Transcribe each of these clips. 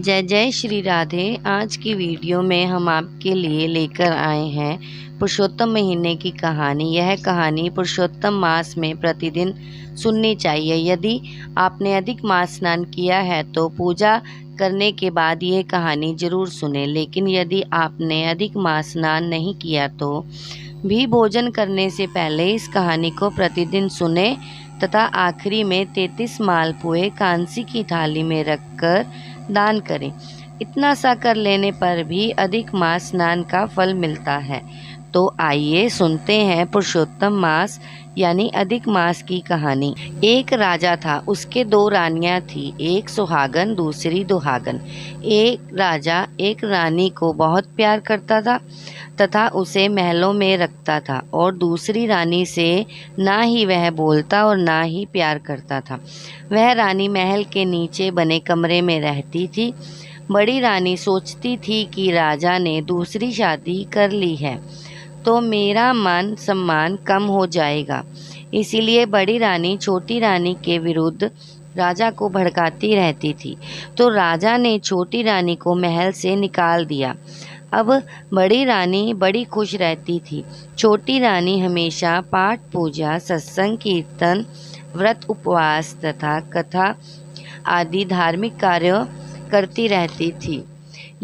जय जय श्री राधे। आज की वीडियो में हम आपके लिए लेकर आए हैं पुरुषोत्तम महीने की कहानी। यह कहानी पुरुषोत्तम मास में प्रतिदिन सुननी चाहिए। यदि आपने अधिक मास स्नान किया है तो पूजा करने के बाद यह कहानी जरूर सुने, लेकिन यदि आपने अधिक मास स्नान नहीं किया तो भी भोजन करने से पहले इस कहानी को प्रतिदिन सुने तथा आखिरी में 33 मालपुए कांसी की थाली में रखकर दान करें। इतना सा कर लेने पर भी अधिक मास स्नान का फल मिलता है। तो आइए सुनते हैं पुरुषोत्तम मास यानी अधिक मास की कहानी। एक राजा था, उसके 2 रानियां थी, एक सुहागन दूसरी दुहागन। एक राजा एक रानी को बहुत प्यार करता था तथा उसे महलों में रखता था, और दूसरी रानी से ना ही वह बोलता और ना ही प्यार करता था। वह रानी महल के नीचे बने कमरे में रहती थी। बड़ी रानी सोचती थी कि राजा ने दूसरी शादी कर ली है तो मेरा मान सम्मान कम हो जाएगा। इसीलिए बड़ी रानी छोटी रानी के विरुद्ध राजा को भड़काती रहती थी। तो राजा ने छोटी रानी को महल से निकाल दिया। अब बड़ी रानी बड़ी खुश रहती थी। छोटी रानी हमेशा पाठ पूजा, सत्संग, कीर्तन, व्रत, उपवास तथा कथा आदि धार्मिक कार्य करती रहती थी।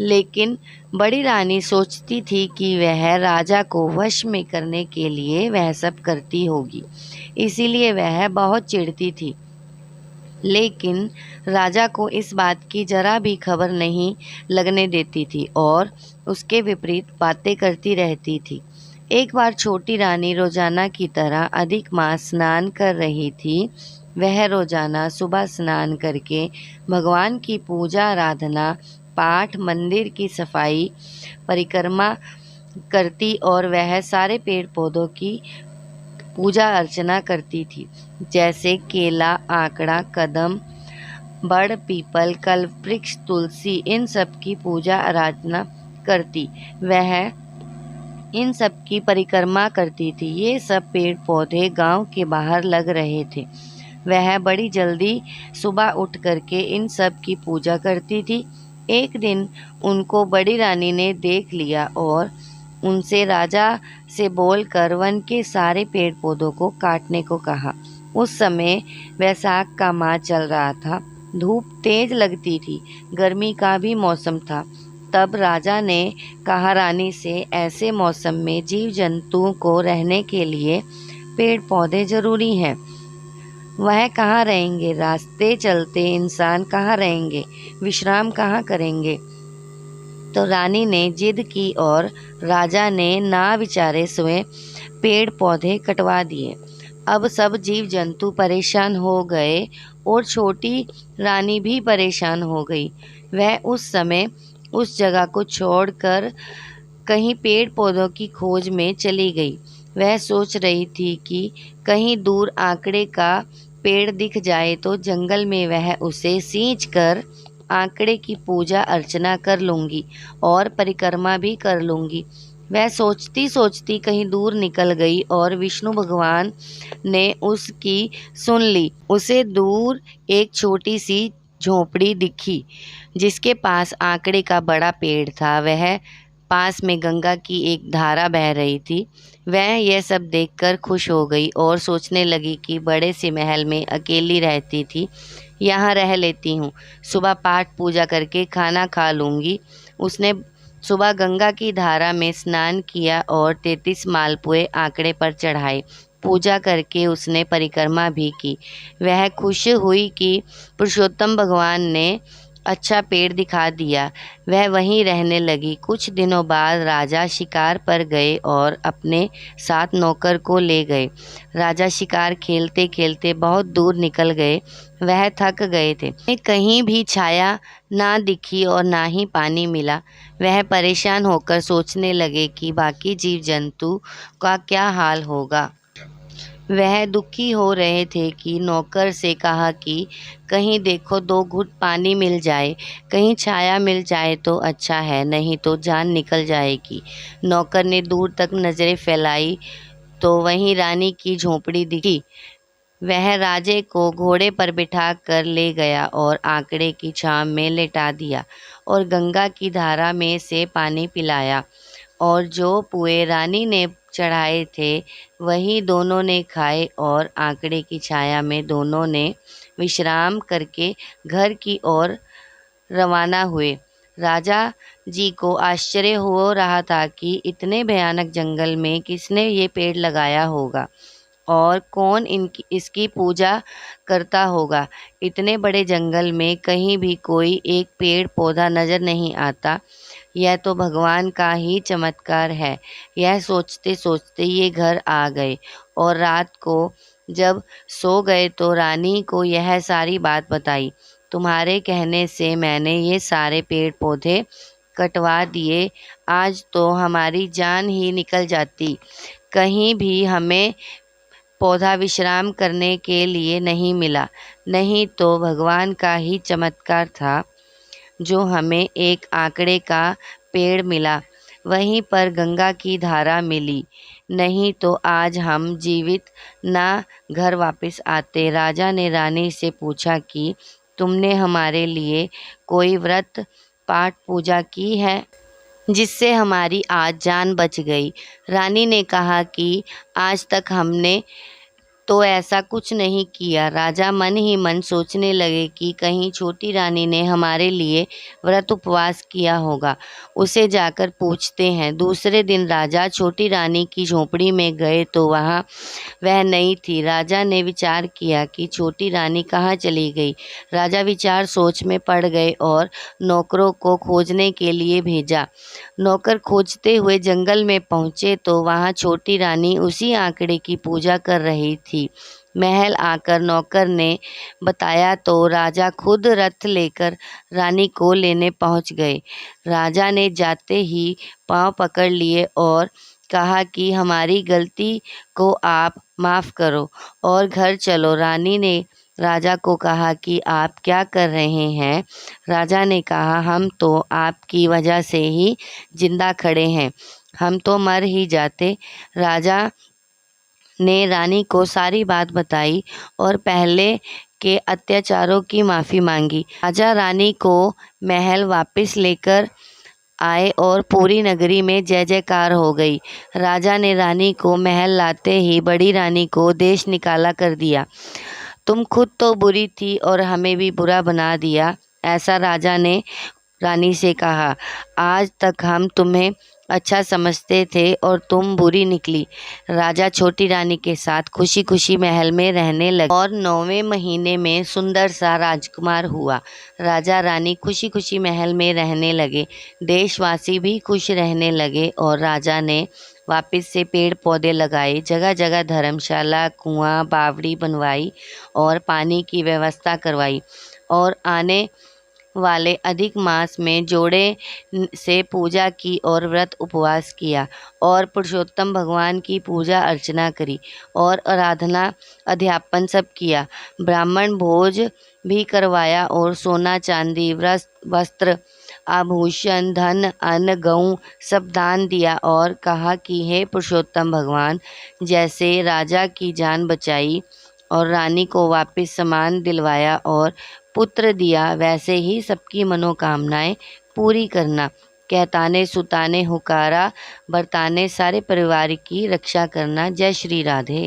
लेकिन बड़ी रानी सोचती थी कि वह राजा को वश में करने के लिए वह सब करती होगी, इसीलिए वह बहुत चिढ़ती थी। लेकिन राजा को इस बात की जरा भी खबर नहीं लगने देती थी और उसके विपरीत बातें करती रहती थी। एक बार छोटी रानी रोजाना की तरह अधिक मास स्नान कर रही थी। वह रोजाना सुबह स्नान करके भगवान की पूजा, आराधना, पाठ, मंदिर की सफाई, परिक्रमा करती और वह सारे पेड़ पौधों की पूजा अर्चना करती थी, जैसे केला, आकड़ा, कदम, बड़, पीपल, कल्प वृक्ष, तुलसी, इन सब की पूजा आराधना करती। वह इन सब की परिक्रमा करती थी। ये सब पेड़ पौधे गांव के बाहर लग रहे थे। वह बड़ी जल्दी सुबह उठ करके इन सब की पूजा करती थी। एक दिन उनको बड़ी रानी ने देख लिया और उनसे राजा से बोलकर वन के सारे पेड़ पौधों को काटने को कहा। उस समय वैसाख का माह चल रहा था। धूप तेज लगती थी, गर्मी का भी मौसम था। तब राजा ने कहा रानी से, ऐसे मौसम में जीव जंतुओं को रहने के लिए पेड़ पौधे जरूरी हैं। वह कहाँ रहेंगे? रास्ते चलते इंसान कहाँ रहेंगे? विश्राम कहाँ करेंगे? तो रानी ने जिद की और राजा ने ना विचारे स्वयं पेड़ पौधे कटवा दिए। अब सब जीव जंतु परेशान हो गए और छोटी रानी भी परेशान हो गई। वह उस समय उस जगह को छोड़कर कहीं पेड़ पौधों की खोज में चली गई। वह सोच रही थी कि कहीं दूर आकड़े का पेड़ दिख जाए तो जंगल में वह उसे सींच कर आंकड़े की पूजा अर्चना कर लूँगी और परिक्रमा भी कर लूँगी। वह सोचती सोचती कहीं दूर निकल गई और विष्णु भगवान ने उसकी सुन ली। उसे दूर एक छोटी सी झोपड़ी दिखी जिसके पास आंकड़े का बड़ा पेड़ था। वह पास में गंगा की एक धारा बह रही थी। वह यह सब देखकर खुश हो गई और सोचने लगी कि बड़े से महल में अकेली रहती थी, यहाँ रह लेती हूँ। सुबह पाठ पूजा करके खाना खा लूँगी। उसने सुबह गंगा की धारा में स्नान किया और 33 मालपुए आंकड़े पर चढ़ाए। पूजा करके उसने परिक्रमा भी की। वह खुश हुई कि पुरुषोत्तम भगवान ने अच्छा पेड़ दिखा दिया। वह वहीं रहने लगी। कुछ दिनों बाद राजा शिकार पर गए और अपने साथ नौकर को ले गए। राजा शिकार खेलते खेलते बहुत दूर निकल गए। वह थक गए थे। कहीं भी छाया ना दिखी और ना ही पानी मिला। वह परेशान होकर सोचने लगे कि बाकी जीव जंतु का क्या हाल होगा। वह दुखी हो रहे थे कि नौकर से कहा कि कहीं देखो 2 घुट पानी मिल जाए, कहीं छाया मिल जाए तो अच्छा है, नहीं तो जान निकल जाएगी। नौकर ने दूर तक नज़रें फैलाई तो वहीं रानी की झोंपड़ी दिखी। वह राजे को घोड़े पर बिठा कर ले गया और आंकड़े की छांव में लेटा दिया और गंगा की धारा में से पानी पिलाया। और जो पुए रानी ने चढ़ाए थे वही दोनों ने खाए और आंकड़े की छाया में दोनों ने विश्राम करके घर की ओर रवाना हुए। राजा जी को आश्चर्य हो रहा था कि इतने भयानक जंगल में किसने ये पेड़ लगाया होगा और कौन इसकी पूजा करता होगा। इतने बड़े जंगल में कहीं भी कोई एक पेड़ पौधा नजर नहीं आता। यह तो भगवान का ही चमत्कार है। यह सोचते सोचते ये घर आ गए और रात को जब सो गए तो रानी को यह सारी बात बताई। तुम्हारे कहने से मैंने ये सारे पेड़ पौधे कटवा दिए। आज तो हमारी जान ही निकल जाती। कहीं भी हमें पौधा विश्राम करने के लिए नहीं मिला। नहीं तो भगवान का ही चमत्कार था जो हमें एक आंकड़े का पेड़ मिला, वहीं पर गंगा की धारा मिली। नहीं तो आज हम जीवित ना घर वापस आते। राजा ने रानी से पूछा कि तुमने हमारे लिए कोई व्रत पाठ पूजा की है जिससे हमारी आज जान बच गई। रानी ने कहा कि आज तक हमने तो ऐसा कुछ नहीं किया। राजा मन ही मन सोचने लगे कि कहीं छोटी रानी ने हमारे लिए व्रत उपवास किया होगा। उसे जाकर पूछते हैं। दूसरे दिन राजा छोटी रानी की झोपड़ी में गए तो वहाँ वह नहीं थी। राजा ने विचार किया कि छोटी रानी कहाँ चली गई। राजा विचार सोच में पड़ गए और नौकरों को खोजने के लिए भेजा। नौकर खोजते हुए जंगल में पहुँचे तो वहाँ छोटी रानी उसी आंकड़े की पूजा कर रही थी। महल आकर नौकर ने बताया तो राजा खुद रथ लेकर रानी को लेने पहुँच गए। राजा ने जाते ही पाँव पकड़ लिए और कहा कि हमारी गलती को आप माफ़ करो और घर चलो। रानी ने राजा को कहा कि आप क्या कर रहे हैं। राजा ने कहा हम तो आपकी वजह से ही जिंदा खड़े हैं, हम तो मर ही जाते। राजा ने रानी को सारी बात बताई और पहले के अत्याचारों की माफ़ी मांगी। राजा रानी को महल वापस लेकर आए और पूरी नगरी में जय जयकार हो गई। राजा ने रानी को महल लाते ही बड़ी रानी को देश निकाला कर दिया। तुम खुद तो बुरी थी और हमें भी बुरा बना दिया, ऐसा राजा ने रानी से कहा। आज तक हम तुम्हें अच्छा समझते थे और तुम बुरी निकली। राजा छोटी रानी के साथ खुशी खुशी महल में रहने लगे और 9वें महीने में सुंदर सा राजकुमार हुआ। राजा रानी खुशी खुशी महल में रहने लगे। देशवासी भी खुश रहने लगे और राजा ने वापस से पेड़ पौधे लगाए, जगह जगह धर्मशाला, कुआं, बावड़ी बनवाई और पानी की व्यवस्था करवाई और आने वाले अधिक मास में जोड़े से पूजा की और व्रत उपवास किया और पुरुषोत्तम भगवान की पूजा अर्चना करी और आराधना अध्यापन सब किया। ब्राह्मण भोज भी करवाया और सोना चांदी वस्त्र आभूषण धन अन्न गऊ सब दान दिया और कहा कि हे पुरुषोत्तम भगवान, जैसे राजा की जान बचाई और रानी को वापस सामान दिलवाया और पुत्र दिया, वैसे ही सबकी मनोकामनाएं पूरी करना। कहताने सुताने हुकारा बरताने सारे परिवार की रक्षा करना। जय श्री राधे।